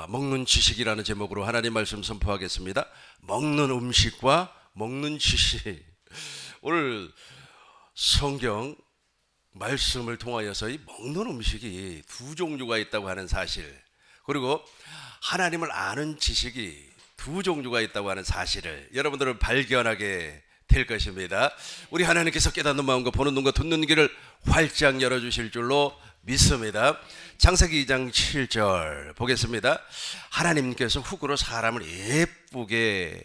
먹는 지식이라는 제목으로 하나님 말씀 선포하겠습니다. 먹는 음식과 먹는 지식. 오늘 성경 말씀을 통하여서 이 먹는 음식이 두 종류가 있다고 하는 사실, 그리고 하나님을 아는 지식이 두 종류가 있다고 하는 사실을 여러분들은 발견하게 될 것입니다. 우리 하나님께서 깨닫는 마음과 보는 눈과 듣는 귀를 활짝 열어주실 줄로 믿습니다. 창세기 2장 7절 보겠습니다. 하나님께서 흙으로 사람을 예쁘게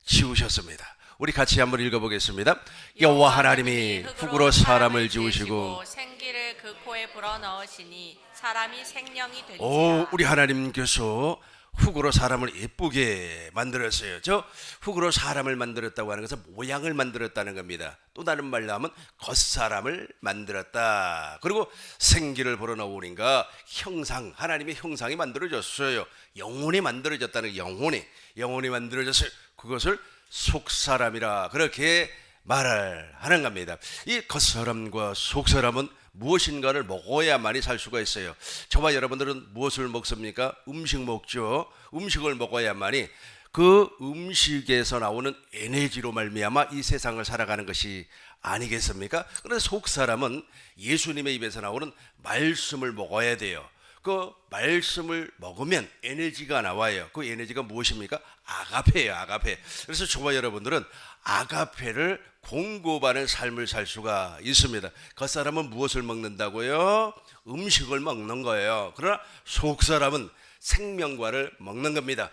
지으셨습니다. 우리 같이 한번 읽어보겠습니다. 여호와 하나님이 흙으로 사람을 지으시고 생기를 그 코에 불어넣으시니 사람이 생명이 된지라. 우리 하나님께서 흙으로 사람을 예쁘게 만들었어요. 저 흙으로 사람을 만들었다고 하는 것은 모양을 만들었다는 겁니다. 또 다른 말로 하면 겉사람을 만들었다. 그리고 생기를 불어넣으니까 형상, 하나님의 형상이 만들어졌어요. 영혼이 만들어졌다는, 영혼이 만들어졌어요. 그것을 속사람이라 그렇게 말을 하는 겁니다. 이 겉사람과 속사람은 무엇인가를 먹어야만이 살 수가 있어요. 저와 여러분들은 무엇을 먹습니까? 음식 먹죠. 음식을 먹어야만이 그 음식에서 나오는 에너지로 말미암아 이 세상을 살아가는 것이 아니겠습니까? 그런데 속사람은 예수님의 입에서 나오는 말씀을 먹어야 돼요. 그 말씀을 먹으면 에너지가 나와요. 그 에너지가 무엇입니까? 아가페예요, 아가페. 그래서 저와 여러분들은 아가페를 공급하는 삶을 살 수가 있습니다. 겉사람은 무엇을 먹는다고요? 음식을 먹는 거예요. 그러나 속사람은 생명과를 먹는 겁니다.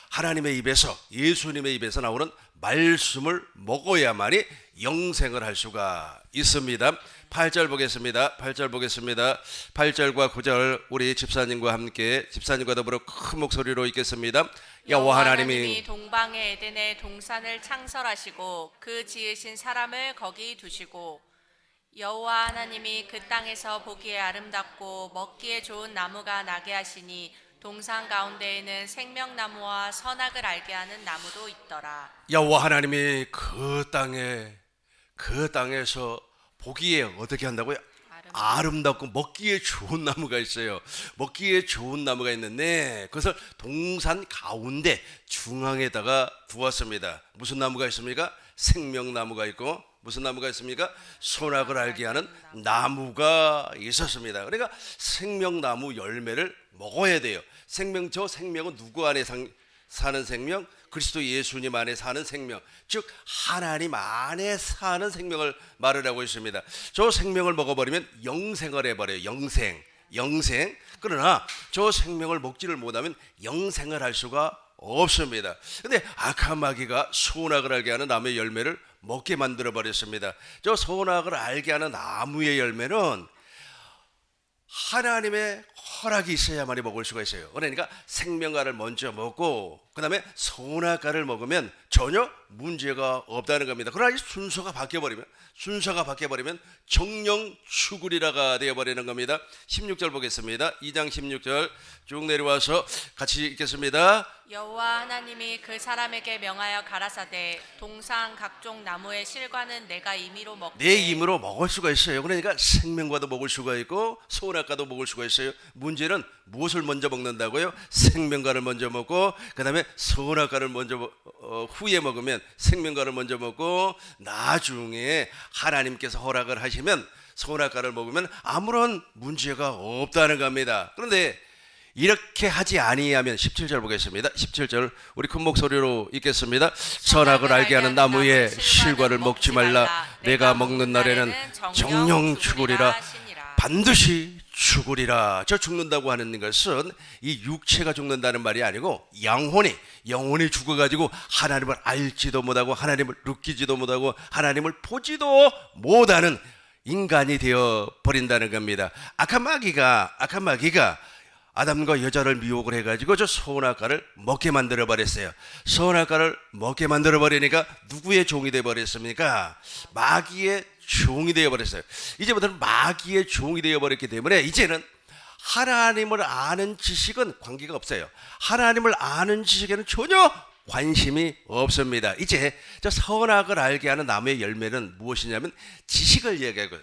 하나님의 입에서, 예수님의 입에서 나오는 말씀을 먹어야만이 영생을 할 수가 있습니다. 8절 보겠습니다. 8절과 9절 우리 집사님과 함께, 집사님과 더불어 큰 목소리로 읽겠습니다. 여호와 하나님이 동방의 에덴에 동산을 창설하시고 그 지으신 사람을 거기 두시고, 여호와 하나님이 그 땅에서 보기에 아름답고 먹기에 좋은 나무가 나게 하시니 동산 가운데에는 생명나무와 선악을 알게 하는 나무도 있더라. 여호와 하나님이 그 땅에서 보기에 어떻게 한다고요? 아름답고 먹기에 좋은 나무가 있어요. 먹기에 좋은 나무가 있는데 그것을 동산 가운데 중앙에다가 두었습니다. 무슨 나무가 있습니까? 생명나무가 있고, 무슨 나무가 있습니까? 선악을 알게 하는 나무가 있었습니다. 그러니까 생명나무 열매를 먹어야 돼요. 저 생명은 누구 안에 사는 생명? 그리스도 예수님 안에 사는 생명, 즉 하나님 안에 사는 생명을 말을 하고 있습니다. 저 생명을 먹어버리면 영생을 해버려요. 영생. 그러나 저 생명을 먹지를 못하면 영생을 할 수가 없습니다. 근데 악한 마귀가 선악을 알게 하는 나무의 열매를 먹게 만들어 버렸습니다. 저 선악을 알게 하는 나무의 열매는 하나님의 허락이 있어야만이 먹을 수가 있어요. 그러니까 생명과를 먼저 먹고 그 다음에 선악과를 먹으면 전혀 문제가 없다는 겁니다. 그러나 이 순서가 바뀌어버리면 정령 죽으리라가 되어버리는 겁니다. 16절 보겠습니다. 2장 16절 쭉 내려와서 같이 읽겠습니다. 여호와 하나님이 그 사람에게 명하여 가라사대 동산 각종 나무의 실과는 내가 임의로 먹되, 내 임으로 먹을 수가 있어요. 그러니까 생명과도 먹을 수가 있고 선악과도 먹을 수가 있어요. 문제는 무엇을 먼저 먹는다고요? 생명과를 먼저 먹고 그 다음에 선악과를 먼저 후에 먹으면 생명과를 먼저 먹고 나중에 하나님께서 허락을 하시면 선악과를 먹으면 아무런 문제가 없다는 겁니다. 그런데 이렇게 하지 아니하면 17절 보겠습니다. 17절 우리 큰 목소리로 읽겠습니다. 선악을 알게 하는 나무의 실과를 먹지 말라. 내가 먹는 날에는 정령 죽으리라. 반드시 죽으리라. 저 죽는다고 하는 것은 이 육체가 죽는다는 말이 아니고 영혼이 죽어가지고 하나님을 알지도 못하고 하나님을 느끼지도 못하고 하나님을 보지도 못하는 인간이 되어 버린다는 겁니다. 악한 마귀가 아담과 여자를 미혹을 해가지고 저 선악과를 먹게 만들어 버렸어요. 선악과를 먹게 만들어 버리니까 누구의 종이 되어 버렸습니까? 마귀의 종이 되어 버렸어요. 이제부터는 마귀의 종이 되어 버렸기 때문에 이제는 하나님을 아는 지식은 관계가 없어요. 하나님을 아는 지식에는 전혀 관심이 없습니다. 이제 저 선악을 알게 하는 나무의 열매는 무엇이냐면 지식을 얘기하고요.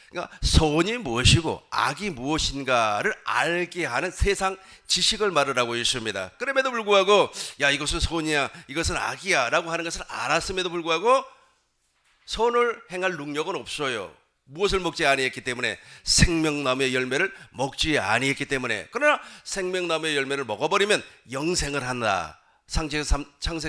그러니까 선이 무엇이고 악이 무엇인가를 알게 하는 세상 지식을 말하고 있습니다. 그럼에도 불구하고 야 이것은 선이야 이것은 악이야 라고 하는 것을 알았음에도 불구하고 선을 행할 능력은 없어요. 무엇을 먹지 아니했기 때문에 생명나무의 열매를 먹지 아니했기 때문에. 그러나 생명나무의 열매를 먹어버리면 영생을 한다. 창세기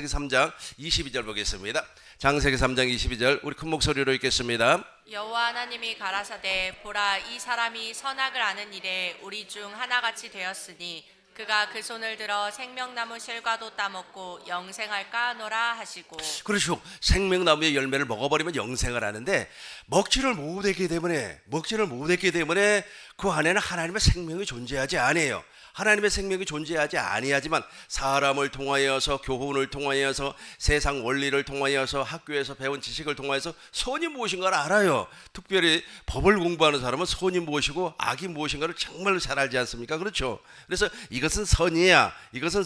3장 22절 보겠습니다. 창세기 3장 22절 우리 큰 목소리로 읽겠습니다. 여호와 하나님이 가라사대 보라 이 사람이 선악을 아는 일에 우리 중 하나같이 되었으니 그가 그 손을 들어 생명나무 실과도 따먹고 영생할까 하노라 하시고. 그렇죠. 생명나무의 열매를 먹어버리면 영생을 하는데 먹지를 못했기 때문에 그 안에는 하나님의 생명이 존재하지 아니에요. 하나님의 생명이 존재하지 아니하지만 사람을 통하여서 교훈을 통하여서 세상 원리를 통하여서 학교에서 배운 지식을 통하여서 선이 무엇인가를 알아요. 특별히 법을 공부하는 사람은 선이 무엇이고 악이 무엇인가를 정말로 잘 알지 않습니까? 그렇죠. 그래서 이것은 선이야 이것은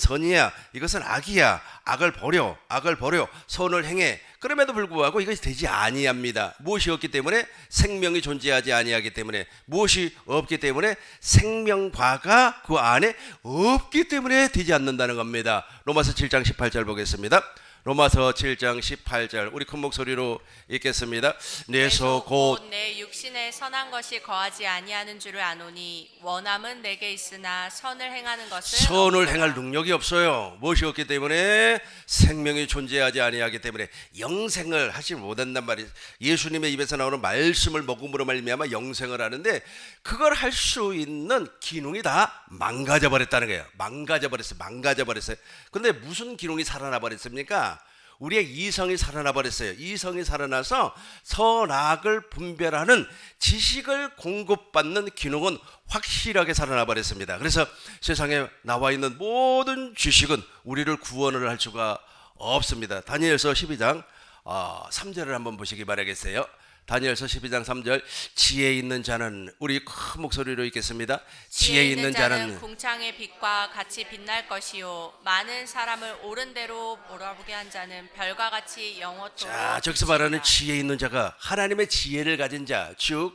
악이야 악을 버려 선을 행해. 그럼에도 불구하고 이것이 되지 아니합니다. 무엇이 없기 때문에 생명이 존재하지 아니하기 때문에 무엇이 없기 때문에 생명과가 그 안에 없기 때문에 되지 않는다는 겁니다. 로마서 7장 18절 보겠습니다. 로마서 7장 18절 우리 큰 목소리로 읽겠습니다. 내서 곧 내 육신에 선한 것이 거하지 아니하는 줄을 아노니 원함은 내게 있으나 선을 행하는 것은 선을 행할 능력이 없어요. 무엇이 없기 때문에 생명이 존재하지 아니하기 때문에 영생을 하지 못한단 말이에요. 예수님의 입에서 나오는 말씀을 먹음으로 말미암아 영생을 하는데 그걸 할 수 있는 기능이 다 망가져 버렸다는 거예요. 망가져 버렸어요. 근데 무슨 기능이 살아나 버렸습니까? 우리의 이성이 살아나 버렸어요. 이성이 살아나서 선악을 분별하는 지식을 공급받는 기능은 확실하게 살아나 버렸습니다. 그래서 세상에 나와 있는 모든 지식은 우리를 구원을 할 수가 없습니다. 다니엘서 12장 3절을 한번 보시기 바라겠어요. 다니엘서 12장 3절 지혜 있는 자는 우리 큰 목소리로 읽겠습니다. 지혜 있는 자는 궁창의 빛과 같이 빛날 것이요 많은 사람을 옳은 대로 몰아보게 한 자는 별과 같이 영원토록. 자, 저기서 말하는 지혜 있는 자가 하나님의 지혜를 가진 자, 즉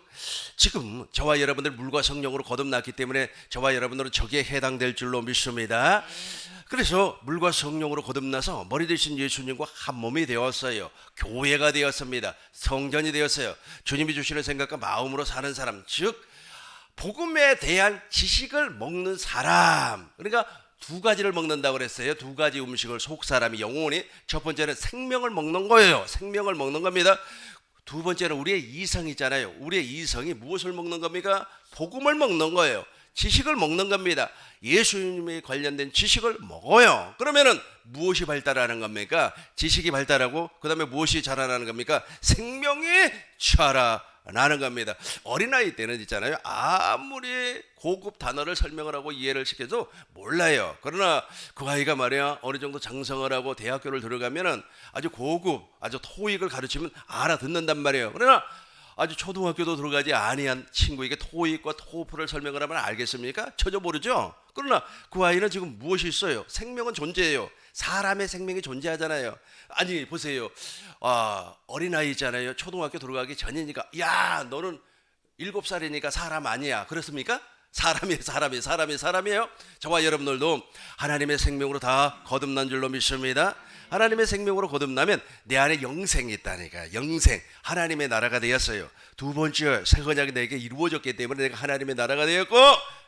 지금 저와 여러분들 물과 성령으로 거듭났기 때문에 저와 여러분들은 저기에 해당될 줄로 믿습니다. 그래서 물과 성령으로 거듭나서 머리 되신 예수님과 한 몸이 되었어요. 교회가 되었습니다. 성전이 되었어요. 주님이 주시는 생각과 마음으로 사는 사람, 즉 복음에 대한 지식을 먹는 사람. 그러니까 두 가지를 먹는다고 그랬어요. 두 가지 음식을 속 사람이 영혼이. 첫 번째는 생명을 먹는 거예요. 생명을 먹는 겁니다. 두 번째는 우리의 이성이 있잖아요. 우리의 이성이 무엇을 먹는 겁니까? 복음을 먹는 거예요. 지식을 먹는 겁니다. 예수님에 관련된 지식을 먹어요. 그러면은 무엇이 발달하는 겁니까? 지식이 발달하고 그 다음에 무엇이 자라나는 겁니까? 생명이 자라나는 겁니다. 어린아이 때는 있잖아요. 아무리 고급 단어를 설명을 하고 이해를 시켜도 몰라요. 그러나 그 아이가 말이야 어느 정도 장성을 하고 대학교를 들어가면은 아주 고급, 아주 토익을 가르치면 알아듣는단 말이에요. 그러나 아주 초등학교도 들어가지 아니한 친구에게 토익과 토플을 설명을 하면 알겠습니까? 전혀 모르죠. 그러나 그 아이는 지금 무엇이 있어요? 생명은 존재해요. 사람의 생명이 존재하잖아요. 아니 보세요. 어린아이 있잖아요. 초등학교 들어가기 전이니까 야 너는 7살이니까 사람 아니야. 그렇습니까? 사람이에요. 저와 여러분들도 하나님의 생명으로 다 거듭난 줄로 믿습니다. 하나님의 생명으로 거듭나면 내 안에 영생이 있다니까. 영생, 하나님의 나라가 되었어요. 두 번째 새 언약이 내게 이루어졌기 때문에 내가 하나님의 나라가 되었고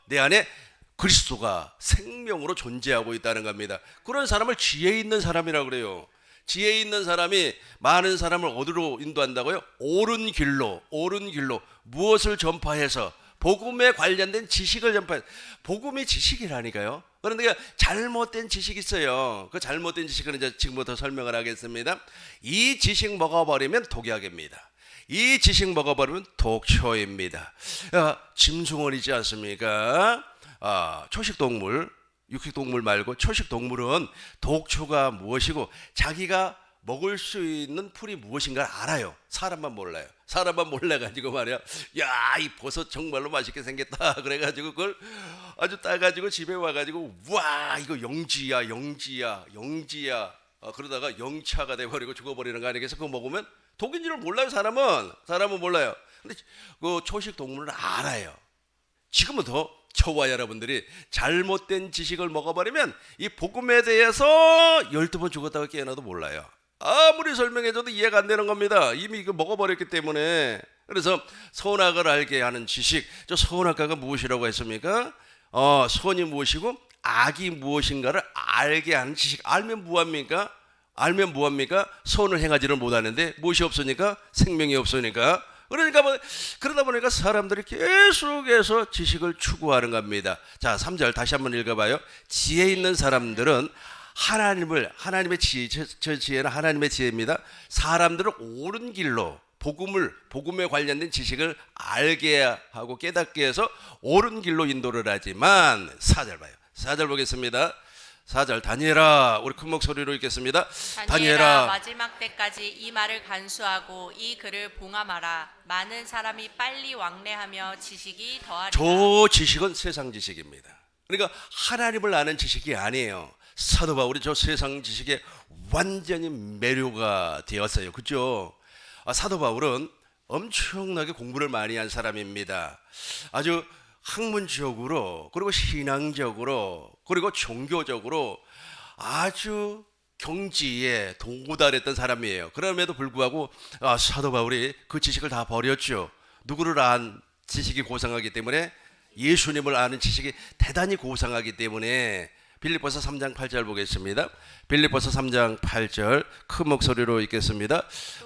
내 안에 그리스도가 생명으로 존재하고 있다는 겁니다. 그런 사람을 지혜 있는 사람이라고 그래요. 지혜 있는 사람이 많은 사람을 어디로 인도한다고요? 옳은 길로 무엇을 전파해서 복음에 관련된 지식을 전파해서. 복음이 지식이라니까요. 그런데 잘못된 지식이 있어요. 그 잘못된 지식은 이제 지금부터 설명을 하겠습니다. 이 지식 먹어버리면 독약입니다. 이 지식 먹어버리면 독초입니다. 짐승원이지 않습니까? 초식동물, 육식동물 말고 초식동물은 독초가 무엇이고 자기가 먹을 수 있는 풀이 무엇인가 알아요. 사람만 몰라요. 사람만 몰라가지고 말이야. 야, 이 버섯 정말로 맛있게 생겼다. 그래가지고 그걸 아주 따가지고 집에 와가지고 와 이거 영지야. 그러다가 영차가 돼버리고 죽어버리는 거 아니겠어? 그거 먹으면 독인 줄을 몰라요. 사람은 몰라요. 근데 그 초식 동물은 알아요. 지금부터 저와 여러분들이 잘못된 지식을 먹어버리면 이 복음에 대해서 12번 죽었다가 깨어나도 몰라요. 아무리 설명해줘도 이해가 안 되는 겁니다. 이미 이거 먹어버렸기 때문에. 그래서 선악을 알게 하는 지식, 저 선악과가 무엇이라고 했습니까? 선이 무엇이고 악이 무엇인가를 알게 하는 지식. 알면 뭐합니까? 알면 뭐합니까? 선을 행하지를 못하는데 무엇이 없으니까? 생명이 없으니까. 그러니까 그러다 보니까 사람들이 계속해서 지식을 추구하는 겁니다. 자, 3절 다시 한번 읽어봐요. 지혜 있는 사람들은 하나님의 지혜, 저 지혜는 하나님의 지혜입니다. 사람들은 옳은 길로 복음에 관련된 지식을 알게 하고 깨닫게 해서 옳은 길로 인도를 하지만 4절 봐요. 4절 보겠습니다. 4절 다니엘아, 우리 큰 목소리로 읽겠습니다. 다니엘아, 마지막 때까지 이 말을 간수하고 이 글을 봉함하라. 많은 사람이 빨리 왕래하며 지식이 더하리라. 저 지식은 세상 지식입니다. 그러니까 하나님을 아는 지식이 아니에요. 사도 바울이 저 세상 지식에 완전히 매료가 되었어요. 그렇죠? 사도 바울은 엄청나게 공부를 많이 한 사람입니다. 아주 학문적으로, 그리고 신앙적으로, 그리고 종교적으로 아주 경지에 도달했던 사람이에요. 그럼에도 불구하고 사도 바울이 그 지식을 다 버렸죠. 누구를 안 지식이 고상하기 때문에, 예수님을 아는 지식이 대단히 고상하기 때문에. 빌립보서 3장 8절 보겠습니다. 빌립보서 3장 8절 큰 목소리로 읽겠습니다.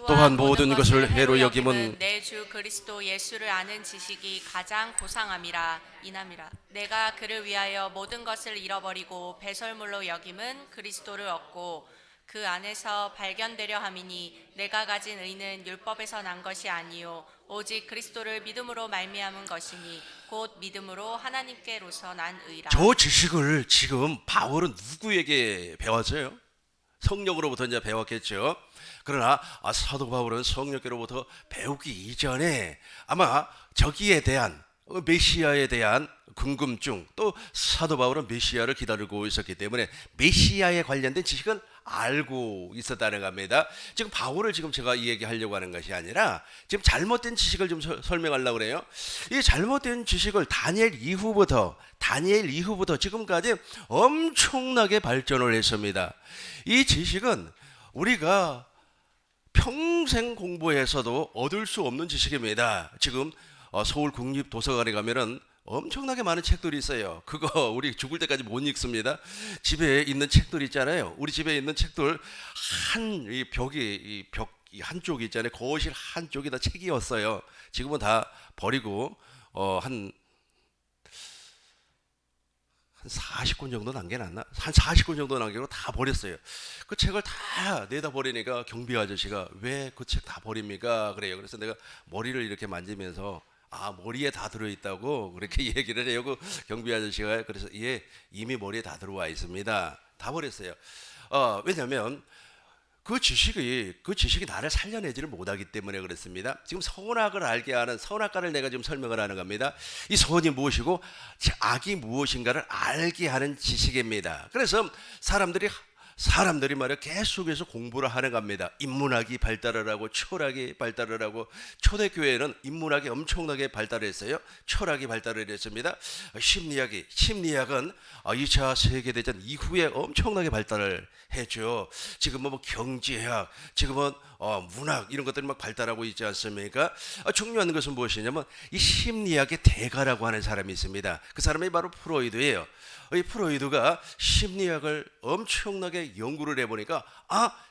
또한 모든 것을 해로 여김은 내 주 그리스도 예수를 아는 지식이 가장 고상함이라. 이남이라. 내가 그를 위하여 모든 것을 잃어버리고 배설물로 여김은 그리스도를 얻고 그 안에서 발견되려 함이니 내가 가진 의는 율법에서 난 것이 아니요 오직 그리스도를 믿음으로 말미암은 것이니 곧 믿음으로 하나님께로서 난 의라. 저 지식을 지금 바울은 누구에게 배웠어요? 성령으로부터 이제 배웠겠죠. 그러나 사도 바울은 성령께로부터 배우기 이전에 아마 저기에 대한 메시아에 대한 궁금증, 또 사도 바울은 메시아를 기다리고 있었기 때문에 메시아에 관련된 지식은 알고 있었다는 겁니다. 지금 바울을 지금 제가 이 얘기하려고 하는 것이 아니라 지금 잘못된 지식을 좀 설명하려고 그래요. 이 잘못된 지식을 다니엘 이후부터 지금까지 엄청나게 발전을 했습니다. 이 지식은 우리가 평생 공부해서도 얻을 수 없는 지식입니다. 지금 서울 국립도서관에 가면은 엄청나게 많은 책들이 있어요. 그거 우리 죽을 때까지 못 읽습니다. 집에 있는 책들 있잖아요. 우리 집에 있는 책들 이 벽 한쪽이 있잖아요. 거실 한쪽이 다 책이었어요. 지금은 다 버리고 한 40권 정도 남겨놨나? 한 40권 정도 남기고 다 버렸어요. 그 책을 다 내다 버리니까 경비 아저씨가 왜 그 책 다 버립니까? 그래요. 그래서 내가 머리를 이렇게 만지면서 머리에 다 들어있다고 그렇게 얘기를 해요. 그 경비 아저씨가. 그래서 이미 머리에 다 들어와 있습니다. 다 버렸어요. 왜냐하면 그 지식이 나를 살려내지를 못하기 때문에 그렇습니다. 지금 선악을 알게 하는 선악과를 내가 지금 설명을 하는 겁니다. 이 선이 무엇이고 악이 무엇인가를 알게 하는 지식입니다. 그래서 사람들이 말이야 계속해서 공부를 하는 겁니다. 인문학이 발달을 하고 철학이 발달을 하고, 초대교회는 인문학이 엄청나게 발달했어요. 철학이 발달을 했습니다. 심리학은 2차 세계대전 이후에 엄청나게 발달을 했죠. 지금은 뭐 경제학, 지금은 문학 이런 것들이 막 발달하고 있지 않습니까? 중요한 것은 무엇이냐면 이 심리학의 대가라고 하는 사람이 있습니다. 그 사람이 바로 프로이드예요. 이 프로이드가 심리학을 엄청나게 연구를 해보니까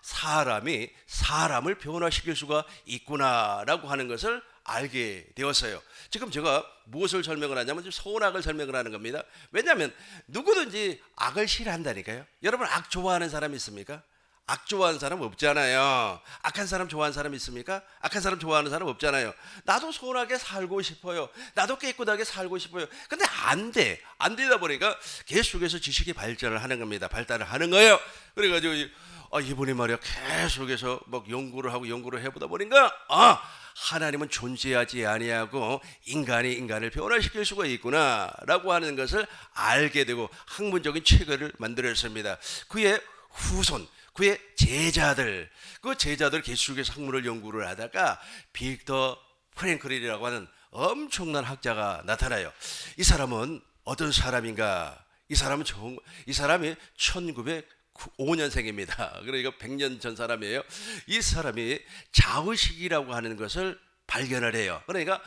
사람이 사람을 변화시킬 수가 있구나라고 하는 것을 알게 되었어요. 지금 제가 무엇을 설명을 하냐면 선악을 설명을 하는 겁니다. 왜냐하면 누구든지 악을 싫어한다니까요. 여러분 악 좋아하는 사람 있습니까? 악 좋아하는 사람 없잖아요. 악한 사람 좋아하는 사람 있습니까? 악한 사람 좋아하는 사람 없잖아요. 나도 선하게 살고 싶어요. 나도 깨끗하게 살고 싶어요. 근데 안 되다 보니까 계속해서 지식이 발전을 하는 겁니다. 발달을 하는 거예요. 그래가지고 이분이 말이야 계속해서 막 연구를 해보다 보니까 하나님은 존재하지 아니하고 인간을 변화시킬 수가 있구나라고 하는 것을 알게 되고 학문적인 체계를 만들었습니다. 그의 후손, 그의 제자들 계속해서 학문을 연구를 하다가 빅터 프랭클린이라고 하는 엄청난 학자가 나타나요. 이 사람은 어떤 사람인가? 이 사람이 1905년생입니다. 그러니까 100년 전 사람이에요. 이 사람이 자의식이라고 하는 것을 발견을 해요. 그러니까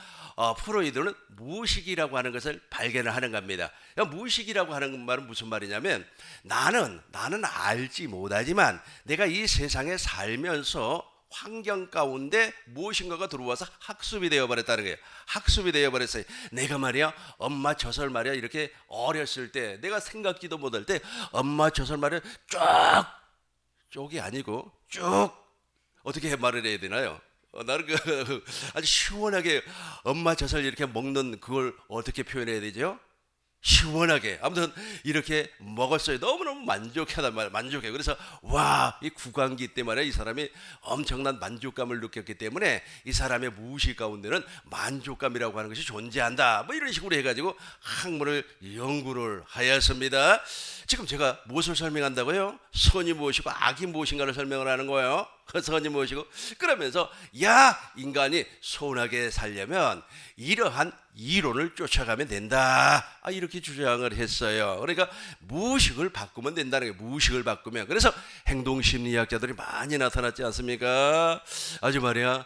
프로이드는 무의식이라고 하는 것을 발견을 하는 겁니다. 무의식이라고 하는 말은 무슨 말이냐면 나는 알지 못하지만 내가 이 세상에 살면서 환경 가운데 무엇인가가 들어와서 학습이 되어버렸다는 거예요. 학습이 되어버렸어요. 내가 말이야 엄마 젖을 말이야 이렇게 어렸을 때 내가 생각지도 못할 때 엄마 젖을 말이야 쪽이 아니고 쭉 어떻게 말을 해야 되나요? 나는 아주 시원하게 엄마 젖을 이렇게 먹는 그걸 어떻게 표현해야 되죠? 시원하게 아무튼 이렇게 먹었어요. 너무너무 만족하단 말이에요. 만족해. 그래서 와, 이 구강기 때문에 이 사람이 엄청난 만족감을 느꼈기 때문에 이 사람의 무의식 가운데는 만족감이라고 하는 것이 존재한다. 뭐 이런 식으로 해가지고 학문을 연구를 하였습니다. 지금 제가 무엇을 설명한다고요? 선이 무엇이고 악이 무엇인가를 설명을 하는 거예요. 선이 무엇이고 그러면서 야, 인간이 선하게 살려면 이러한 이론을 쫓아가면 된다. 이렇게 주장을 했어요. 그러니까 무의식을 바꾸면 된다는 거예요. 무의식을 바꾸면. 그래서 행동심리학자들이 많이 나타났지 않습니까? 아주 말이야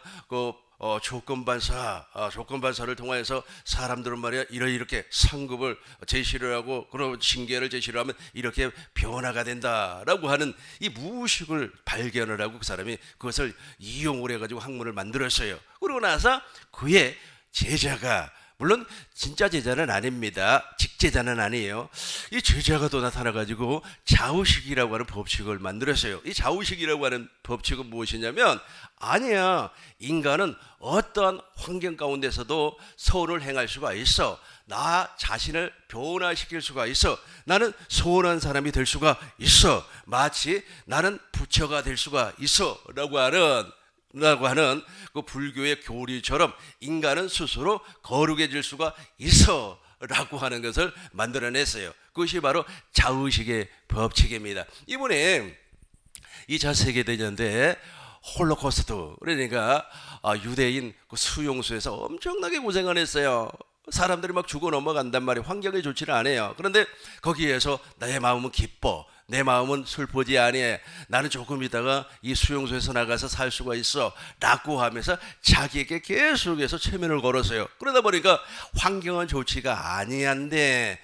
조건반사를 통하여서 사람들은 말이야 이렇게 상급을 제시를 하고 그런 징계를 제시를 하면 이렇게 변화가 된다라고 하는 이 무의식을 발견을 하고 그 사람이 그것을 이용을 해가지고 학문을 만들었어요. 그러고 나서 그의 제자가 물론 진짜 제자는 아닙니다. 직제자는 아니에요. 이 제자가 또 나타나가지고 자의식이라고 하는 법칙을 만들었어요. 이 자의식이라고 하는 법칙은 무엇이냐면 아니야, 인간은 어떠한 환경 가운데서도 선을 행할 수가 있어. 나 자신을 변화시킬 수가 있어. 나는 선한 사람이 될 수가 있어. 마치 나는 부처가 될 수가 있어 라고 하는 그 불교의 교리처럼 인간은 스스로 거룩해질 수가 있어 라고 하는 것을 만들어냈어요. 그것이 바로 자의식의 법칙입니다. 이번에 2차 세계대전 때 홀로코스트, 그러니까 유대인 그 수용소에서 엄청나게 고생을 했어요. 사람들이 막 죽어 넘어간단 말이에요. 환경이 좋지는 않아요. 그런데 거기에서 나의 마음은 기뻐, 내 마음은 슬프지 아니해. 나는 조금 있다가 이 수용소에서 나가서 살 수가 있어 라고 하면서 자기에게 계속해서 체면을 걸었어요. 그러다 보니까 환경은 좋지가 아니한데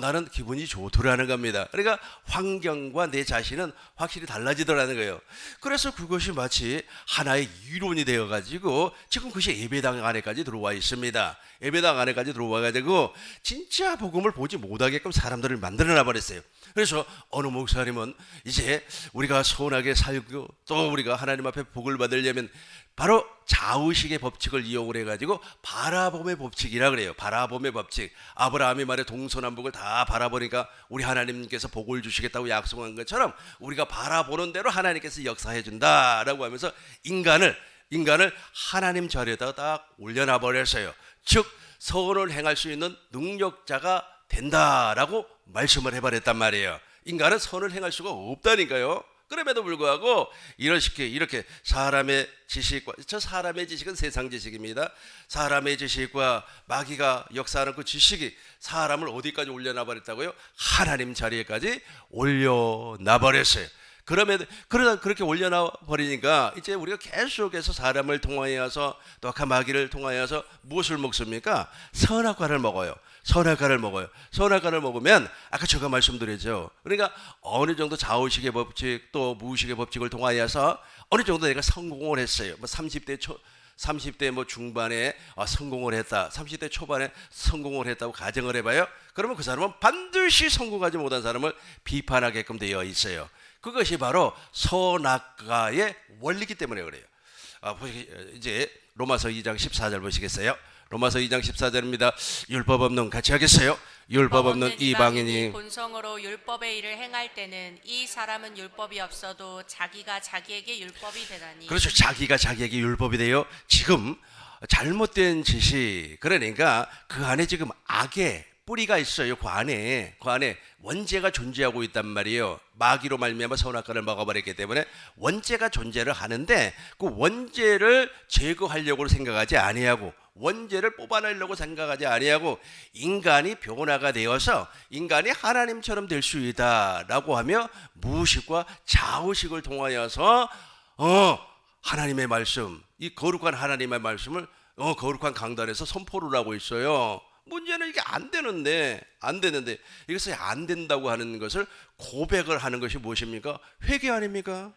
나는 기분이 좋더라는 겁니다. 그러니까 환경과 내 자신은 확실히 달라지더라는 거예요. 그래서 그것이 마치 하나의 이론이 되어가지고 지금 그것이 예배당 안에까지 들어와 있습니다. 예배당 안에까지 들어와가지고 진짜 복음을 보지 못하게끔 사람들을 만들어놔 버렸어요. 그래서 어느 목사님은 이제 우리가 선하게 살고 또 우리가 하나님 앞에 복을 받으려면 바로 자의식의 법칙을 이용을 해가지고 바라봄의 법칙이라 그래요. 바라봄의 법칙. 아브라함이 말해 동서남북을 다 바라보니까 우리 하나님께서 복을 주시겠다고 약속한 것처럼 우리가 바라보는 대로 하나님께서 역사해 준다라고 하면서 인간을 하나님 자리에다가 딱 올려놔 버렸어요. 즉 선을 행할 수 있는 능력자가 된다라고 말씀을 해버렸단 말이에요. 인간은 선을 행할 수가 없다니까요. 그럼에도 불구하고 이렇게 사람의 지식과, 사람의 지식은 세상 지식입니다. 사람의 지식과 마귀가 역사하는 그 지식이 사람을 어디까지 올려놔 버렸다고요? 하나님 자리에까지 올려놔 버렸어요. 그러다 그렇게 올려놔 버리니까 이제 우리가 계속해서 사람을 통하여서 또 아까 마귀를 통하여서 무엇을 먹습니까? 선악과를 먹어요. 선악과를 먹으면 아까 제가 말씀드렸죠. 그러니까 어느 정도 자의식의 법칙 또 무의식의 법칙을 통하여서 어느 정도 내가 성공을 했어요. 30대 중반에 성공을 했다. 30대 초반에 성공을 했다고 가정을 해봐요. 그러면 그 사람은 반드시 성공하지 못한 사람을 비판하게끔 되어 있어요. 그것이 바로 선악과의 원리이기 때문에 그래요. 이제 로마서 2장 14절 보시겠어요? 로마서 2장 14절입니다. 율법 없는 같이 하겠어요? 율법 없는 이방인이 본성으로 율법의 일을 행할 때는 이 사람은 율법이 없어도 자기가 자기에게 율법이 되나니. 그렇죠. 자기가 자기에게 율법이 돼요. 지금 잘못된 지식, 그러니까 그 안에 지금 악의 뿌리가 있어요. 그 안에 원죄가 존재하고 있단 말이에요. 마귀로 말미암아 선악과를 먹어버렸기 때문에 원죄가 존재를 하는데 그 원죄를 제거하려고 생각하지 아니하고 원죄를 뽑아내려고 생각하지 아니하고 인간이 변화가 되어서 인간이 하나님처럼 될 수 있다라고 하며 무의식과 자의식을 통하여서 하나님의 말씀, 이 거룩한 하나님의 말씀을 거룩한 강단에서 선포를 하고 있어요. 문제는 이게 안 되는데 이것이 안 된다고 하는 것을 고백을 하는 것이 무엇입니까? 회개 아닙니까?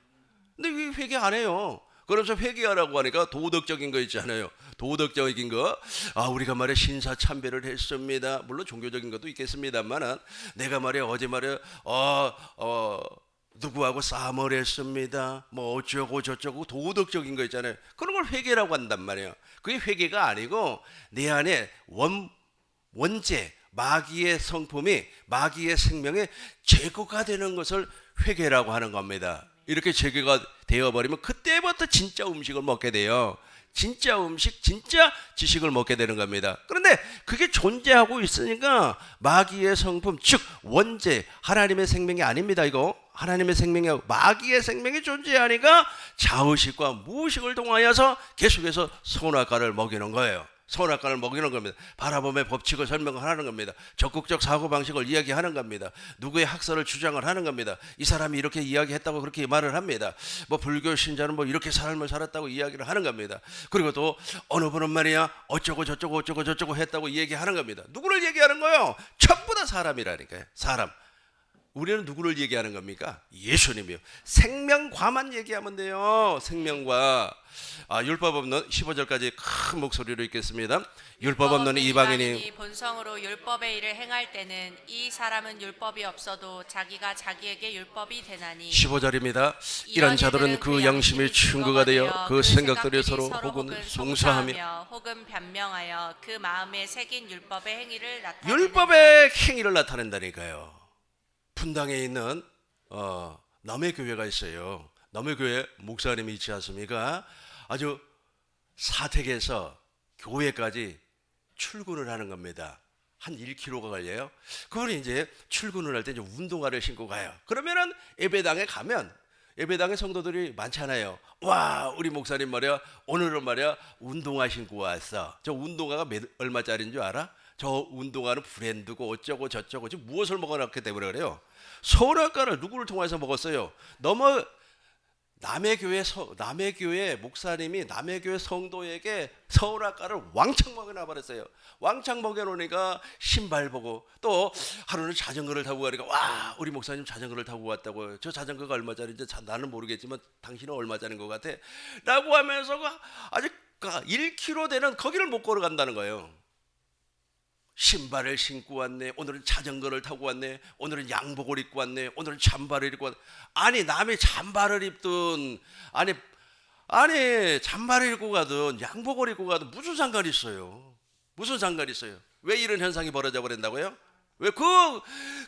근데 왜 회개 안 해요? 그러면서 회개하라고 하니까 도덕적인 거 있잖아요. 도덕적인 거. 우리가 말해 신사참배를 했습니다. 물론 종교적인 것도 있겠습니다만 내가 말해 어제 말해 누구하고 싸움을 했습니다. 뭐 어쩌고 저쩌고 도덕적인 거 있잖아요. 그런 걸 회개라고 한단 말이에요. 그게 회개가 아니고 내 안에 원죄, 마귀의 성품이 마귀의 생명에 제거가 되는 것을 회개라고 하는 겁니다. 이렇게 제거가 되어버리면 그때부터 진짜 음식을 먹게 돼요. 진짜 음식, 진짜 지식을 먹게 되는 겁니다. 그런데 그게 존재하고 있으니까 마귀의 성품, 즉 원죄, 하나님의 생명이 아닙니다. 이거 하나님의 생명이 마귀의 생명이 존재하니까 자의식과 무의식을 통하여서 계속해서 선악과를 먹이는 거예요. 선악과를 먹이는 겁니다. 바라봄의 법칙을 설명하는 겁니다. 적극적 사고방식을 이야기하는 겁니다. 누구의 학설을 주장을 하는 겁니다. 이 사람이 이렇게 이야기했다고 그렇게 말을 합니다. 뭐 불교 신자는 뭐 이렇게 삶을 살았다고 이야기를 하는 겁니다. 그리고 또 어느 분은 말이야 어쩌고 저쩌고 했다고 이야기하는 겁니다. 누구를 얘기하는 거예요? 전부 다 사람이라니까요. 사람. 우리는 누구를 얘기하는 겁니까? 예수님이요. 생명과만 얘기하면 돼요. 생명과. 율법 없는 15절까지 큰 목소리로 읽겠습니다. 율법 없는 이방인이 본성으로 율법의 일을 행할 때는 이 사람은 율법이 없어도 자기가 자기에게 율법이 되나니 15절입니다. 이런 자들은 그 양심이 충고가 되어 그 생각들이 서로 혹은 송사하며 혹은 변명하여 그 마음에 새긴 율법의 행위를 나타내는 율법의 행위를 나타낸다니까요. 분당에 있는 남의 교회가 있어요. 남의 교회 목사님이 있지 않습니까? 아주 사택에서 교회까지 출근을 하는 겁니다. 한 1km가 걸려요. 그분이 이제 출근을 할 때 이제 운동화를 신고 가요. 그러면은 예배당에 가면 예배당에 성도들이 많잖아요. 와, 우리 목사님 말이야, 오늘은 말이야 운동화 신고 왔어. 저 운동화가 얼마짜리인 줄 알아? 저 운동화는 브랜드고 어쩌고 저쩌고 지금 무엇을 먹어놨기 때문에 그래요. 선악과를 누구를 통해서 먹었어요? 너무 남의 교회 목사님이 남의 교회 성도에게 선악과를 왕창 먹여놔 버렸어요. 왕창 먹여놓으니까 신발 보고 또 하루는 자전거를 타고 가니까 와, 우리 목사님 자전거를 타고 왔다고. 저 자전거가 얼마짜리인지 나는 모르겠지만 당신은 얼마짜리인 것 같아 라고 하면서 아직 1km 되는 거기를 못 걸어간다는 거예요. 신발을 신고 왔네. 오늘은 자전거를 타고 왔네. 오늘은 양복을 입고 왔네. 오늘은 잠바를 입고 왔네. 아니 남이 잠바를 입든 아니 잠바를 입고 가든 양복을 입고 가든 무슨 상관이 있어요? 무슨 상관이 있어요? 왜 이런 현상이 벌어져 버린다고요? 왜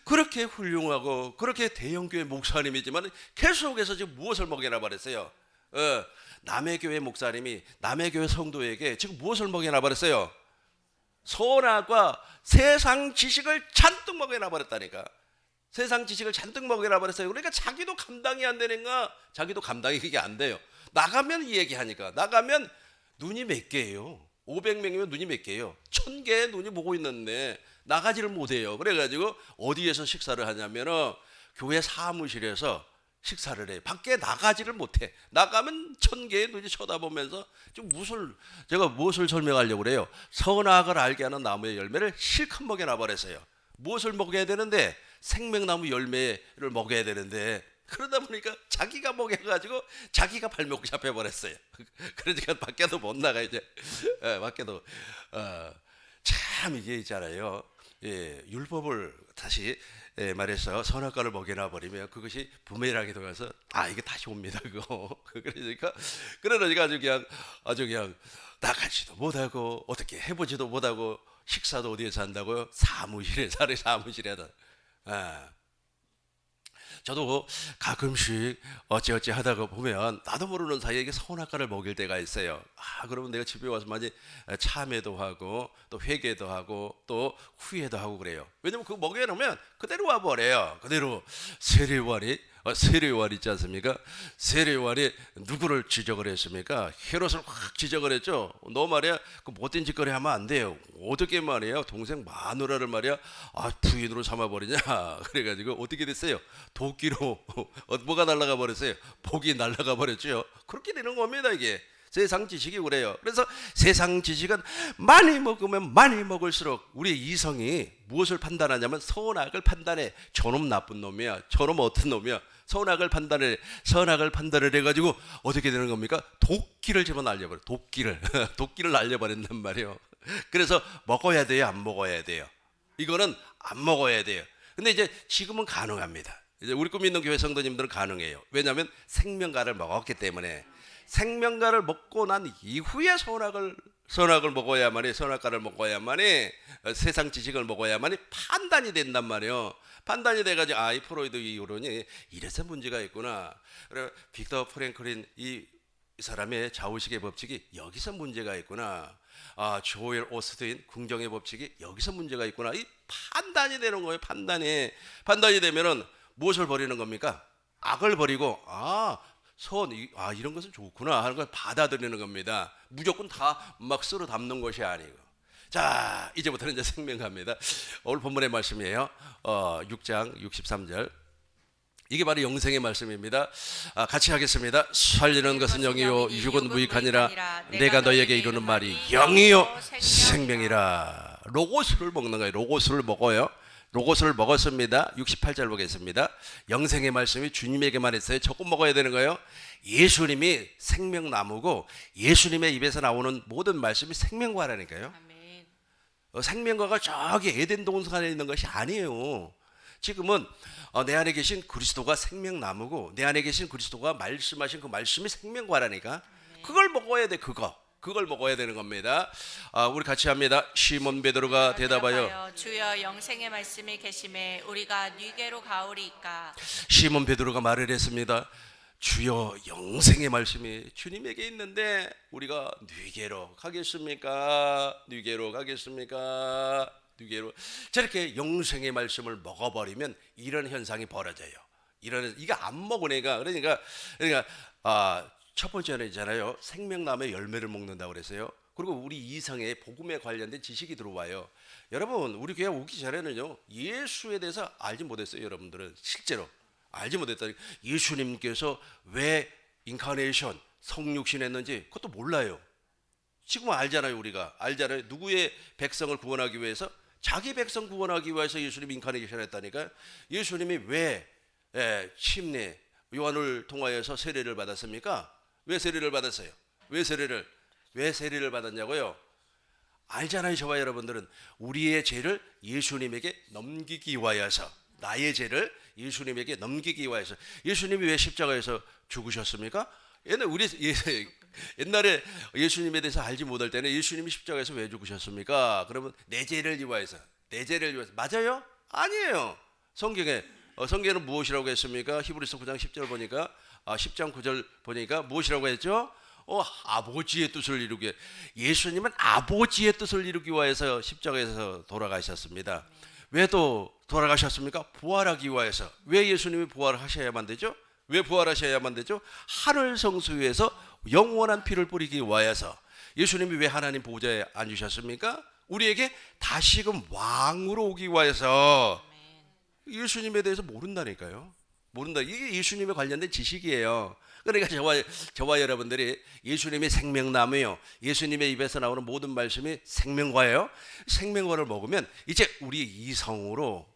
그렇게 훌륭하고 그렇게 대형교회 목사님이지만 계속해서 지금 무엇을 먹여놔 버렸어요? 남의 교회 목사님이 남의 교회 성도에게 지금 무엇을 먹여놔 버렸어요? 선악과 세상 지식을 잔뜩 먹여놔 버렸다니까. 세상 지식을 잔뜩 먹여놔 버렸어요. 그러니까 자기도 감당이 안 되는가? 자기도 감당이 그게 안 돼요. 나가면 이 얘기하니까. 나가면 눈이 몇 개예요? 500명이면 눈이 몇 개예요? 1000개의 눈이 보고 있는데 나가지를 못해요. 그래가지고 어디에서 식사를 하냐면은 교회 사무실에서 식사를 해. 밖에 나가지를 못해. 나가면 1000개의 눈이 쳐다보면서 지금 제가 무엇을 설명하려고 그래요? 선악을 알게 하는 나무의 열매를 실컷 먹여놔 버렸어요. 무엇을 먹여야 되는데? 생명나무 열매를 먹여야 되는데 그러다 보니까 자기가 먹여가지고 자기가 발목 잡혀버렸어요. 그러니까 밖에도 못 나가 이제. 밖에도 참 이게 있잖아요. 율법을 다시 말해서 선악과를 먹여놔 버리면 그것이 부메랑이 돌아서 이게 다시 옵니다. 그거. 그러니까 아주 그냥 나가지도 못하고 어떻게 해보지도 못하고 식사도 어디에서 한다고요? 사무실에 살아요. 사무실에다. 저도 가끔씩 어찌어찌 하다가 보면 나도 모르는 사이에 이게 선악과를 먹일 때가 있어요. 그러면 내가 집에 와서 많이 참회도 하고 또 회개도 하고 또 후회도 하고 그래요. 왜냐면 그거 먹여놓으면 그대로 와버려요. 그대로 세례요한 있지 않습니까? 세례요한이 누구를 지적을 했습니까? 헤롯을 확 지적을 했죠. 너 말이야 그 못된 짓거리 하면 안 돼요. 어떻게 말이야 동생 마누라를 말이야 부인으로 삼아버리냐. 그래가지고 어떻게 됐어요? 도끼로 뭐가 날아가 버렸어요? 복이 날아가 버렸죠. 그렇게 되는 겁니다. 이게 세상 지식이 그래요. 그래서 세상 지식은 많이 먹으면 많이 먹을수록 우리의 이성이 무엇을 판단하냐면 선악을 판단해. 저놈 나쁜 놈이야, 저놈 어떤 놈이야. 선악을 판단을 해가지고 어떻게 되는 겁니까? 도끼를 집어 날려버려. 도끼를 날려버린단 말이에요. 그래서 먹어야 돼요, 안 먹어야 돼요? 이거는 안 먹어야 돼요. 근데 이제 지금은 가능합니다. 이제 우리 꿈 있는 교회 성도님들은 가능해요. 왜냐하면 생명과를 먹었기 때문에. 생명과를 먹고 난 이후에 선악을 먹어야만이, 선악과를 먹어야만이, 세상 지식을 먹어야만이 판단이 된단 말이에요. 판단이 돼가지고 이 프로이드 이론이 이래서 문제가 있구나. 그래 빅터 프랭클린 이 사람의 좌우식의 법칙이 여기서 문제가 있구나. 조엘 오스틴 궁정의 법칙이 여기서 문제가 있구나. 이 판단이 되는 거예요. 판단이 되면은 무엇을 버리는 겁니까? 악을 버리고 이런 것은 좋구나 하는 걸 받아들이는 겁니다. 무조건 다 막 쓸어 담는 것이 아니고. 자, 이제부터는 이제 생명갑니다. 오늘 본문의 말씀이에요. 6장 63절. 이게 바로 영생의 말씀입니다. 같이 하겠습니다. 살리는 것은 영이요 육은 무익하니라. 내가 너에게 이루는 말이 영이요 생명이라. 로고스를 먹는 거예요. 로고스를 먹어요. 로고스를 먹었습니다. 68절 보겠습니다. 영생의 말씀이 주님에게만 있어요. 조금 먹어야 되는 거예요. 예수님이 생명나무고 예수님의 입에서 나오는 모든 말씀이 생명과라니까요. 아멘. 생명과가 저기 에덴 동산에 있는 것이 아니에요. 지금은 내 안에 계신 그리스도가 생명나무고 내 안에 계신 그리스도가 말씀하신 그 말씀이 생명과라니까. 그걸 먹어야 돼. 그걸 먹어야 되는 겁니다. 우리 같이 합니다. 시몬 베드로가 대답하여 주여 영생의 말씀이 계심에 우리가 네게로 가오리이까. 시몬 베드로가 말을 했습니다. 주여 영생의 말씀이 주님에게 있는데 우리가 네게로 가겠습니까? 네게로 저렇게 영생의 말씀을 먹어버리면 이런 현상이 벌어져요. 이게 안 먹으니까 그러니까 첫 번째는 있잖아요. 생명나무의 열매를 먹는다고 그랬어요. 그리고 우리 이성에 복음에 관련된 지식이 들어와요. 여러분 우리 교회 오기 전에는요 예수에 대해서 알지 못했어요. 여러분들은 실제로 알지 못했다니. 예수님께서 왜 인카네이션 성육신했는지 그것도 몰라요. 지금은 알잖아요. 우리가 알잖아요. 누구의 백성을 구원하기 위해서? 자기 백성 구원하기 위해서 예수님이 인카네이션 했다니까요. 예수님이 왜 침례 요한을 통하여서 세례를 받았습니까? 왜 세례를 받았어요? 왜 세례를 받았냐고요? 알잖아요. 저와 여러분들은 우리의 죄를 예수님에게 넘기기 위하여서, 나의 죄를 예수님에게 넘기기 위하여서. 예수님이 왜 십자가에서 죽으셨습니까? 옛날에 예수님에 대해서 알지 못할 때는 예수님이 십자가에서 왜 죽으셨습니까? 그러면 내 죄를 위하여서. 맞아요? 아니에요. 성경에는 무엇이라고 했습니까? 히브리서 9장 10절 보니까 10장 9절 보니까 무엇이라고 했죠? 아버지의 뜻을 이루기 위해. 예수님은 아버지의 뜻을 이루기 위해서 십자가에서 돌아가셨습니다. 왜 또 돌아가셨습니까? 부활하기 위해서. 왜 예수님이 부활하셔야만 되죠? 하늘 성소에서 영원한 피를 뿌리기 위해서. 예수님이 왜 하나님 보좌에 앉으셨습니까? 우리에게 다시금 왕으로 오기 위해서. 예수님에 대해서 모른다니까요. 이게 예수님에 관련된 지식이에요. 그러니까 저와 여러분들이 예수님이 생명나무예요. 예수님의 입에서 나오는 모든 말씀이 생명과예요. 생명과를 먹으면 이제 우리 이성으로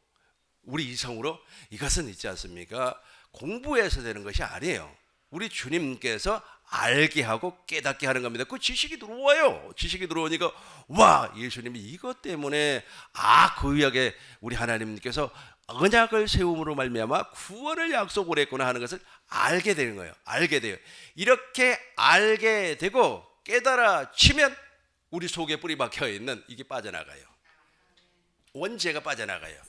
이것은 있지 않습니까? 공부해서 되는 것이 아니에요. 우리 주님께서 알게 하고 깨닫게 하는 겁니다. 그 지식이 들어와요. 지식이 들어오니까 예수님이 이것 때문에 그 구약에 우리 하나님께서 언약을 세움으로 말미암아 구원을 약속을 했구나 하는 것을 알게 되는 거예요. 알게 돼요. 이렇게 알게 되고 깨달아지면 우리 속에 뿌리 박혀 있는 이게 빠져나가요. 원죄가 빠져나가요.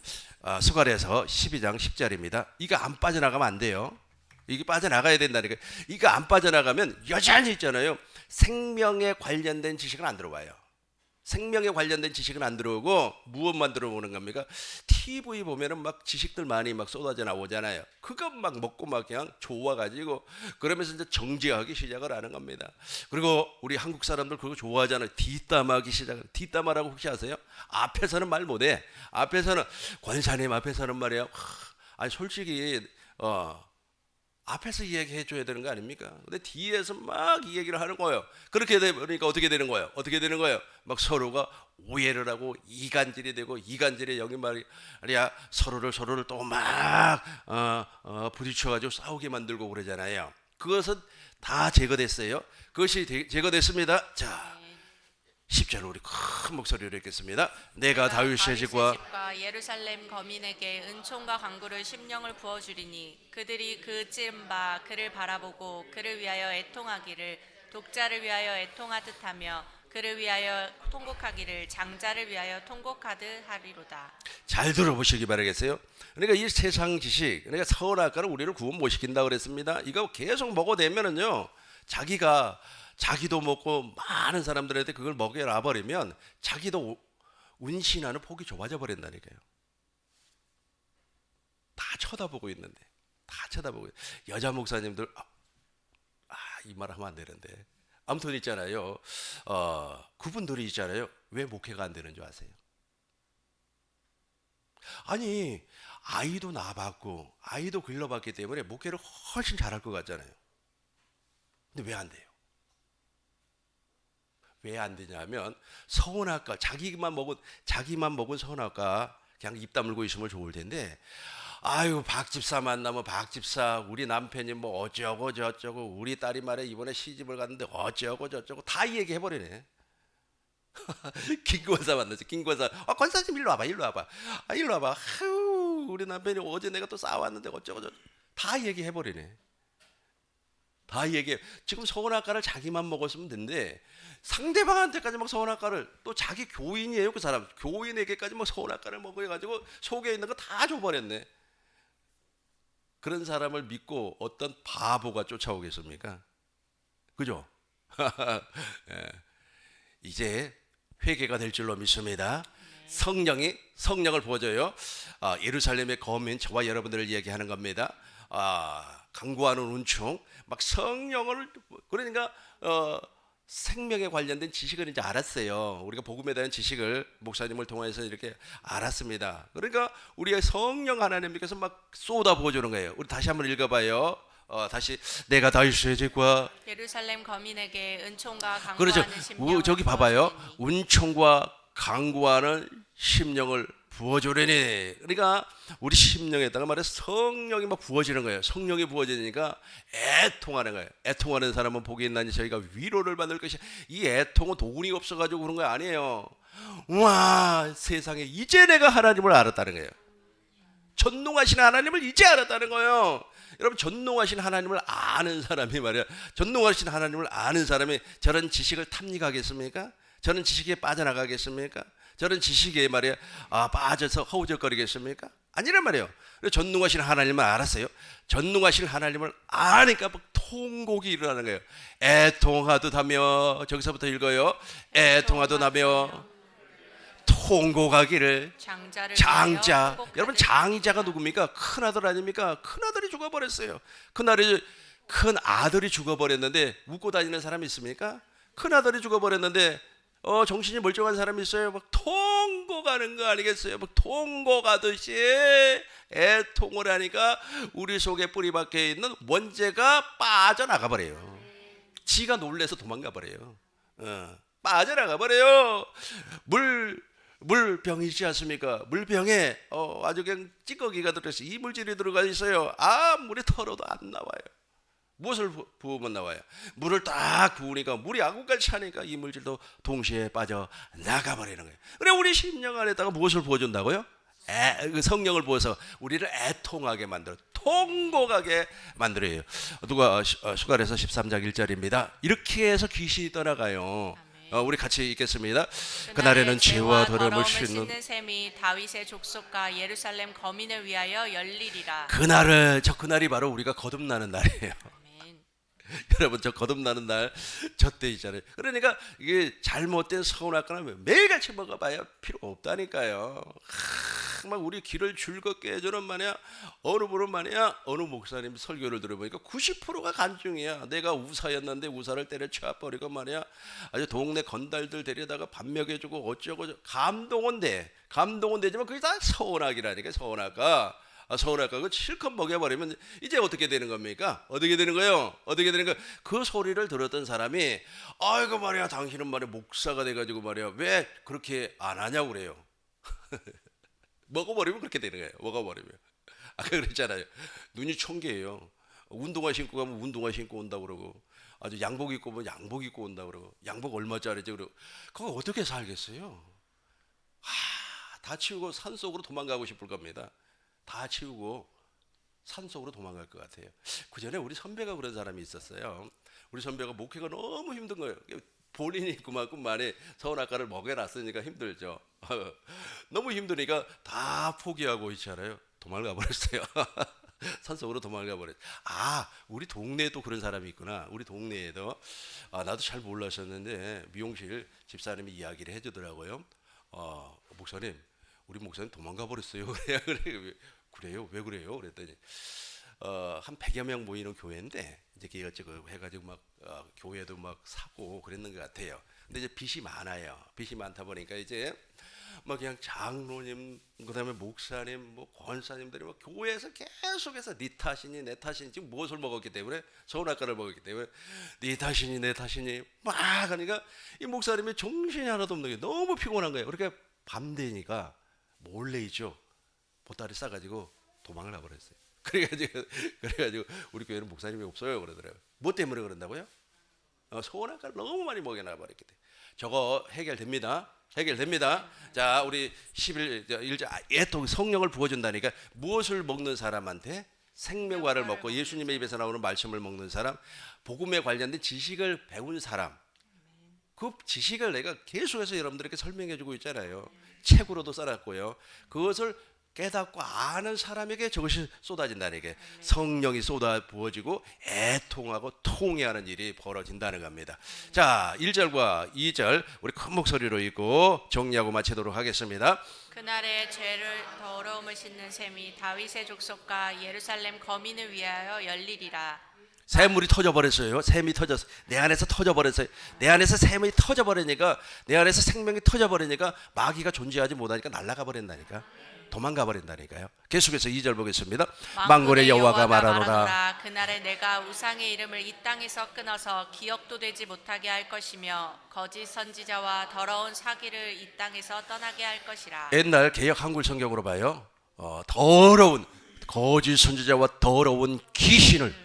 수갈에서 12장 10절입니다. 이거 안 빠져나가면 안 돼요. 이게 빠져나가야 된다니까. 이거 안 빠져나가면 여전히 있잖아요. 생명에 관련된 지식은 안 들어와요. 생명에 관련된 지식은 안 들어오고 무엇만 들어오는 겁니까? TV 보면은 막 지식들 많이 막 쏟아져 나오잖아요. 그거 막 먹고 막 그냥 좋아가지고 그러면서 이제 정지하기 시작을 하는 겁니다. 그리고 우리 한국 사람들 그거 좋아하잖아요. 뒷담하기 시작. 뒷담화라고 혹시 아세요? 앞에서는 말 못해. 앞에서는 권사님 앞에서는 말이야. 아니 솔직히 앞에서 이야기해 줘야 되는 거 아닙니까? 근데 뒤에서 막 이 얘기를 하는 거예요. 그렇게 되니까 어떻게 되는 거예요? 어떻게 되는 거예요? 막 서로가 오해를 하고 이간질이 되고 이간질의 영이 말이야 서로를 또 막 부딪혀가지고 싸우게 만들고 그러잖아요. 그것은 다 제거됐어요. 그것이 제거됐습니다. 자. 10절 우리 큰 목소리로 읽겠습니다. 내가 다윗의 집과 예루살렘 거민에게 은총과 강구를 심령을 부어주리니 그들이 그 찌른 바 그를 바라보고 그를 위하여 애통하기를 독자를 위하여 애통하듯 하며 그를 위하여 통곡하기를 장자를 위하여 통곡하듯 하리로다. 잘 들어보시기 바라겠어요. 그러니까 이 세상 지식, 그러니까 서울학과는 우리를 구원 못 시킨다 그랬습니다. 이거 계속 먹어대면은요, 자기도 먹고 많은 사람들한테 그걸 먹여놔 버리면 자기도 운신하는 폭이 좁아져 버린다니까요. 다 쳐다보고 있는데, 다 쳐다보고 여자 목사님들 이 말 하면 안 되는데 아무튼 있잖아요. 그분들이 있잖아요. 왜 목회가 안 되는 줄 아세요? 아니 아이도 낳아봤고 아이도 길러봤기 때문에 목회를 훨씬 잘할 것 같잖아요. 근데 왜 안 돼요? 왜 안 되냐면 서운할까 자기만 먹은 서운할까 그냥 입 다물고 있으면 좋을 텐데 아유 박집사 만나면 박집사 우리 남편이 뭐 어쩌고 저쩌고 우리 딸이 말해 이번에 시집을 갔는데 어쩌고 저쩌고 다 얘기해버리네. 김권사 만났어. 김권사 권사님 일로 와봐 일로 와봐 아유 우리 남편이 어제 내가 또 싸웠는데 어쩌고 저쩌고 다 얘기해버리네. 다 얘기해. 지금 서운할까를 자기만 먹었으면 된대. 상대방한테까지 막 서운할까를 또 자기 교인이에요 그 사람 교인에게까지 막 서운할까를 먹어가지고 속에 있는 거 다 줘버렸네. 그런 사람을 믿고 어떤 바보가 쫓아오겠습니까? 그죠? 예. 이제 회개가 될 줄로 믿습니다. 성령을 부어줘요. 예루살렘의 거민 저와 여러분들을 얘기하는 겁니다. 강구하는 운충 막 성령을 그러니까 생명에 관련된 지식을 이제 알았어요. 우리가 복음에 대한 지식을 목사님을 통해서 이렇게 알았습니다. 그러니까 우리의 성령 하나님께서 막 쏟아 부어주는 거예요. 우리 다시 한번 읽어봐요. 다시 내가 다윗의 집과 예루살렘 거민에게 은총과 강구하는 그렇죠. 심령을 저기 봐봐요. 부어주리니. 은총과 강구하는 심령을 부어주려니. 그러니까 우리 심령에다가 말해 성령이 막 부어지는 거예요. 성령이 부어지니까 애통하는 거예요. 애통하는 사람은 복이 있나니 저희가 위로를 받을 것이. 이 애통은 도군이 없어가지고 그런 거 아니에요. 와 세상에 이제 내가 하나님을 알았다는 거예요. 전능하신 하나님을 이제 알았다는 거예요. 여러분 전능하신 하나님을 아는 사람이 말이야. 전능하신 하나님을 아는 사람이 저런 지식을 탐닉하겠습니까? 저런 지식에 빠져나가겠습니까? 저런 지식에 말이야 빠져서 허우적거리겠습니까? 아니란 말이에요. 전능하신 하나님을 알았어요. 전능하신 하나님을 아니까 막 통곡이 일어나는 거예요. 애통하듯 하며 저기서부터 읽어요. 애통하듯 하며 통곡하기를 장자. 여러분 장자가 누굽니까? 큰아들 아닙니까? 큰아들이 죽어버렸어요. 큰 아들이 죽어버렸는데 웃고 다니는 사람이 있습니까? 큰아들이 죽어버렸는데 정신이 멀쩡한 사람이 있어요. 막 통곡하는 거 아니겠어요? 막 통곡하듯이 애통을 하니까 우리 속에 뿌리 박혀 있는 원죄가 빠져나가 버려요. 지가 놀래서 도망가 버려요. 빠져나가 버려요. 물병이 있지 않습니까? 물병에 아주 그냥 찌꺼기가 들어있어. 이물질이 들어가 있어요. 물이 털어도 안 나와요. 무엇을 부으면 나와요? 물을 딱 부으니까 물이 아구같이 차니까 이물질도 동시에 빠져 나가버리는 거예요. 그래 우리 심령 안에다가 무엇을 부어준다고요? 그 성령을 부어서 우리를 애통하게 만들어 통곡하게 만들어요. 누가 수갈에서 13장 1절입니다. 이렇게 해서 귀신이 떠나가요. 우리 같이 읽겠습니다. 그날에는 죄와 더러움을 씻는 씻는 셈이 다윗의 족속과 예루살렘 거민을 위하여 열리리라. 그날이 바로 우리가 거듭나는 날이에요. 아멘. 여러분, 저 거듭나는 날 저 때 있잖아요. 그러니까 이게 잘못된 서운하거나 매일같이 먹어봐야 필요가 없다니까요. 막 우리 귀를 즐겁게 해주는 말이야. 어느 분은 말이야, 어느 목사님 설교를 들어보니까 90%가 간증이야. 내가 우사였는데 우사를 때려쳐버리고 말이야, 아주 동네 건달들 데려다가 밥 먹여주고 어쩌고 감동은 되지만 그게 다 서운하기라니까. 서운할까 그 실컷 먹여버리면 이제 어떻게 되는 겁니까? 어떻게 되는 거예요? 그 소리를 들었던 사람이, 아이고 말이야, 당신은 말이야 목사가 돼가지고 말이야 왜 그렇게 안 하냐고 그래요. 먹어버리면 그렇게 되는 거예요. 먹어버리면. 아까 그랬잖아요. 눈이 천개예요. 운동화 신고 가면 운동화 신고 온다고 그러고, 아주 양복 입고 오면 양복 입고 온다고 그러고, 양복 얼마짜리지 그러고, 그거 어떻게 살겠어요? 다 치우고 산속으로 도망가고 싶을 겁니다. 다 치우고 산속으로 도망갈 것 같아요. 그 전에 우리 선배가 그런 사람이 있었어요. 우리 선배가 목회가 너무 힘든 거예요. 본인이 그만큼 많이 서울학과를 먹여놨으니까 힘들죠. 너무 힘드니까 다 포기하고 있잖아요. 도망가 버렸어요. 산속으로 도망가 버렸어요. 우리 동네에도 그런 사람이 있구나. 우리 동네에도. 나도 잘 몰랐었는데 미용실 집사님이 이야기를 해주더라고요. 목사님, 우리 목사님 도망가 버렸어요. 그래요? 왜 그래요? 그랬더니 한 100여 명 모이는 교회인데 이제 이것저것 해가지고 막 교회도 막 사고 그랬는 것 같아요. 근데 이제 빚이 많아요. 빚이 많다 보니까 이제 막 그냥 장로님, 그다음에 목사님, 뭐 권사님들이 막 교회에서 계속해서 네 탓이니 내 탓이니, 지금 무엇을 먹었기 때문에, 서운학과를 먹었기 때문에 네 탓이니 내 탓이니 막 하니까 이 목사님이 정신이 하나도 없는 게 너무 피곤한 거예요. 그러니까 밤 되니까 몰래 있죠. 보따리 싸가지고 도망을 가버렸어요. 그래가지고 우리 교회는 목사님이 없어요 그러더라고요. 뭐 때문에 그런다고요? 서운학과를 너무 많이 먹여놔 버렸기 때문에. 저거 해결됩니다. 자, 우리 11절 또 성령을 부어준다니까. 무엇을 먹는 사람한테? 생명과를 먹고 예수님의 입에서 나오는 말씀을 먹는 사람, 복음에 관련된 지식을 배운 사람. 그 지식을 내가 계속해서 여러분들에게 설명해주고 있잖아요. 책으로도 써놨고요. 그것을 깨닫고 아는 사람에게 저것이 쏟아진다는 게, 성령이 쏟아 부어지고 애통하고 통회하는 일이 벌어진다는 겁니다. 자, 1절과 2절 우리 큰 목소리로 읽고 정리하고 마치도록 하겠습니다. 그날에 죄를 더러움을 씻는 셈이 다윗의 족속과 예루살렘 거민을 위하여 열리리라. 샘물이 터져버렸어요. 샘이 터졌어요. 내 안에서 터져버렸어요. 내 안에서 샘이 터져버리니까, 내 안에서 생명이 터져버리니까 마귀가 존재하지 못하니까 날아가 버린다니까. 도망가 버린다니까요. 계속해서 2절 보겠습니다. 만군의 여호와가 말하노라. 그날에 내가 우상의 이름을 이 땅에서 끊어서 기억도 되지 못하게 할 것이며 거짓 선지자와 더러운 사기를 이 땅에서 떠나게 할 것이라. 옛날 개역 한글 성경으로 봐요. 더러운 거짓 선지자와 더러운 귀신을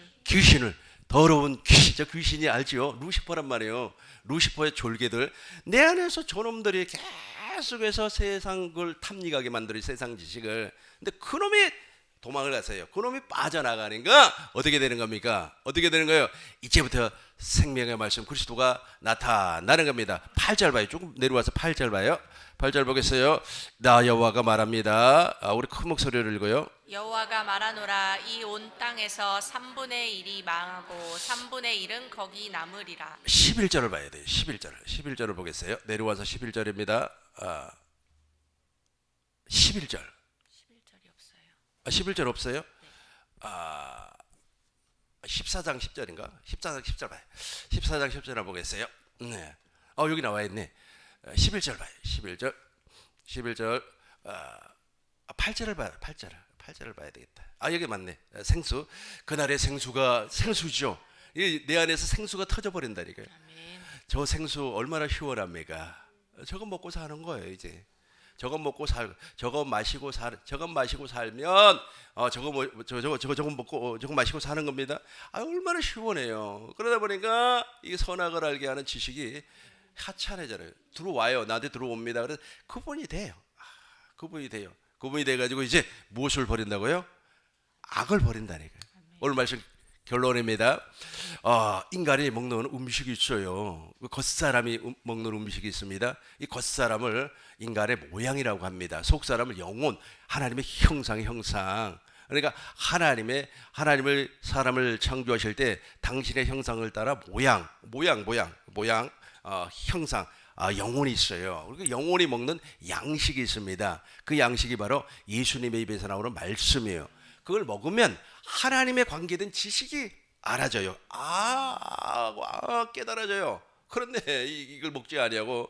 더러운 귀신, 저 귀신이 알지요? 루시퍼란 말이에요. 루시퍼의 졸개들. 내 안에서 저놈들이 계속해서 세상 걸 탐닉하게 만들어, 세상 지식을. 근데 그놈이 도망을 갔어요. 그놈이 빠져나가니까 어떻게 되는 겁니까? 어떻게 되는 거예요? 이제부터 생명의 말씀 그리스도가 나타나는 겁니다. 8절 봐요. 조금 내려와서 8절 봐요. 8절 보겠어요. 나 여호와가 말합니다. 우리 큰 목소리를 읽어요. 여호와가 말하노라. 이 온 땅에서 3분의 1이 망하고 3분의 1은 거기 남으리라. 11절을 봐야 돼요. 11절을 보겠어요. 내려와서 11절입니다. 11절. 11절이 없어요. 11절 없어요? 14장 10절인가? 14장 10절 봐요. 14장 10절을 보겠어요. 네. 여기 나와 있네. 11절 봐요. 11절. 8절을 봐요. 8절을 봐야 되겠다. 여기 맞네. 생수. 그날의 생수죠. 내 안에서 생수가 터져버린다니까요. 아멘. 저 생수 얼마나 시원합니까? 저거 먹고 사는 거예요. 이제 저거 먹고 저거 마시고 살면 저거 먹고 저거 마시고 사는 겁니다. 얼마나 시원해요. 그러다 보니까 이 선악을 알게 하는 지식이 하찮아져요. 들어와요. 나한테 들어옵니다. 그래서 그분이 돼요. 그분이 돼가지고 이제 무엇을 버린다고요? 악을 버린다니까요. 오늘 말씀 결론입니다. 인간이 먹는 음식이 있어요. 겉사람이 먹는 음식이 있습니다. 이 겉사람을 인간의 모양이라고 합니다. 속사람을 영혼, 하나님의 형상의 형상. 그러니까 하나님을 사람을 창조하실 때 당신의 형상을 따라 모양, 형상, 영혼이 있어요. 그리고 영혼이 먹는 양식이 있습니다. 그 양식이 바로 예수님의 입에서 나오는 말씀이에요. 그걸 먹으면 하나님에 관계된 지식이 알아져요. 깨달아져요. 그런데 이걸 먹지 아니하고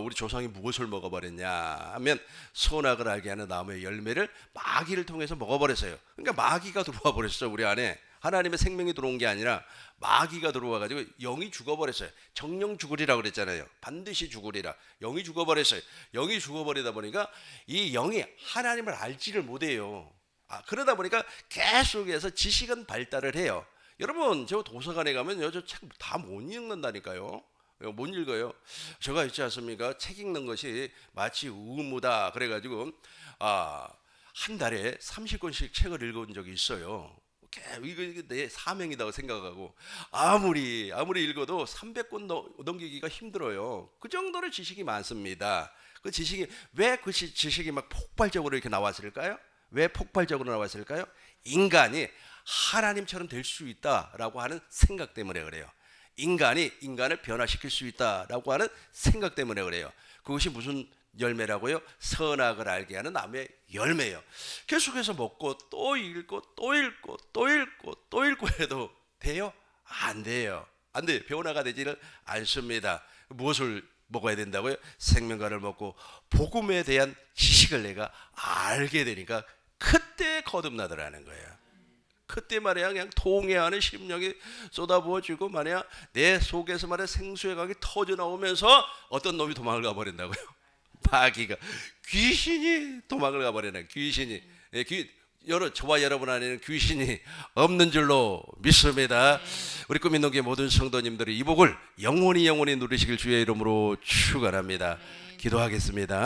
우리 조상이 무엇을 먹어버렸냐 하면 선악을 알게 하는 나무의 열매를 마귀를 통해서 먹어버렸어요. 그러니까 마귀가 들어와 버렸어. 우리 안에 하나님의 생명이 들어온 게 아니라 마귀가 들어와 가지고 영이 죽어버렸어요. 정령 죽으리라고 그랬잖아요. 반드시 죽으리라. 영이 죽어버렸어요. 영이 죽어버리다 보니까 이 영이 하나님을 알지를 못해요. 그러다 보니까 계속해서 지식은 발달을 해요. 여러분, 저 도서관에 가면요, 저 책 다 못 읽는다니까요. 못 읽어요. 제가 있지 않습니까? 책 읽는 것이 마치 의무다. 그래가지고 한 달에 30권씩 책을 읽은 적이 있어요. 이거 내 사명이라고 생각하고 아무리 읽어도 300권 넘기기가 힘들어요. 그 정도로 지식이 많습니다. 그 지식이 왜 그 지식이 막 폭발적으로 이렇게 나왔을까요? 왜 폭발적으로 나왔을까요? 인간이 하나님처럼 될 수 있다라고 하는 생각 때문에 그래요. 인간이 인간을 변화시킬 수 있다라고 하는 생각 때문에 그래요. 그것이 무슨 열매라고요? 선악을 알게 하는 나무의 열매예요. 계속해서 먹고 또 읽고 해도 돼요? 안 돼요. 안 돼요. 변화가 되지를 않습니다. 무엇을 먹어야 된다고요? 생명과를 먹고 복음에 대한 지식을 내가 알게 되니까 그때 거듭나더라는 거예요. 그때 말이야 그냥 통해하는 심령이 쏟아부어지고 말이야 내 속에서 말이야 생수의 강이 터져 나오면서 어떤 놈이 도망을 가버린다고요. 마귀가, 귀신이 도망을 가버리는 귀신이. 저와 여러분 안에는 귀신이 없는 줄로 믿습니다. 우리 꿈있는교회 모든 성도님들이 이 복을 영원히 누리시길 주의 이름으로 축원합니다. 기도하겠습니다.